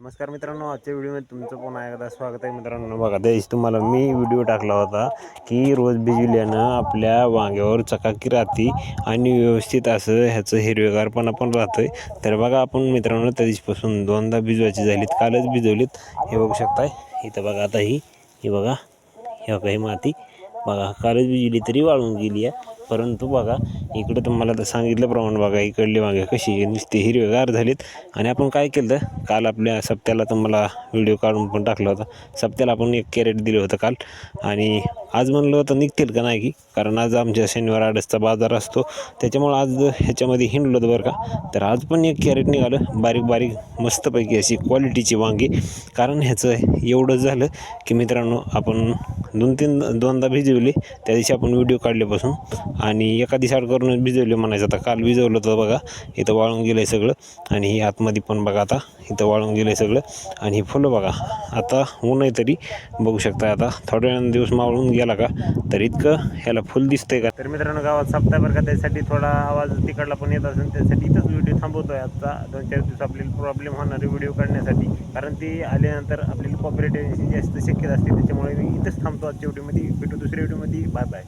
नमस्कार मित्रांनो, आजच्या व्हिडिओमध्ये तुमचं पुन्हा एकदा स्वागत आहे. मित्रांनो बघा, त्यादिवशी तुम्हाला मी व्हिडिओ टाकला होता की रोज भिजविल्यानं आपल्या वांग्यावर चकाकी राहते आणि व्यवस्थित असं ह्याचं हिरवेगारपणा पण राहतं आहे. तर बघा, आपण मित्रांनो त्या दिवशीपासून दोनदा भिजवायची झालीत, कालच भिजवलीत. हे बघू शकताय इथं बघा. आता ही बघा, हे बघा, ही माती बघा, कालच भिजली तरी वाळून गेली आहे. परंतु बघा, इकडं तुम्हाला तर सांगितल्याप्रमाणे बघा, इकडले वांगे कशी नुसते हिरवेगार झालीत. आणि आपण काय केलं, काल आपल्या सप्त्याला तुम्हाला व्हिडिओ काढून पण टाकला होता. सप्त्याला आपण 1 कॅरेट दिलं होतं काल, आणि आज म्हणलं होतं निघतील का नाही, की कारण आज आमच्या शनिवार आडसचा बाजार असतो, त्याच्यामुळं आज ह्याच्यामध्ये हिंडलो होतं बरं का. तर आज पण 1 कॅरेट निघालं, बारीक बारीक मस्तपैकी अशी क्वालिटीची वांगी. कारण ह्याचं एवढं झालं की मित्रांनो, आपण दोनदा भिजवले. त्या दिवशी आपण व्हिडिओ काढल्यापासून, आणि एका दिवसाआड करूनच भिजवले म्हणायचं. आता काल भिजवलं होतं बघा, इथं वाळून गेलं आहे सगळं. आणि ही आतमध्ये पण बघा, आता इथं वाळून गेलं आहे सगळं. आणि ही फुलं बघा, आता ऊन आहे तरी बघू शकता. आता थोड्या वेळानं दिवस मावळून गेला का तर इतकं ह्याला फुल दिसतंय का. तर मित्रांनो, गावात सप्ताह बरं का, त्यासाठी थोडा आवाज तिकडला पण येत असेल, त्यासाठी इथंच व्हिडिओ थांबवतो आहे. आता 2-4 दिवस आपल्याला प्रॉब्लेम होणार आहे व्हिडिओ काढण्यासाठी, कारण ती आल्यानंतर आपल्याला कॉपीराईट जास्त शक्यता असते. त्याच्यामुळे मी इथंच थांबतो आजच्या व्हिडिओमध्ये. भेटू दुसऱ्या व्हिडिओमध्ये. Bye bye.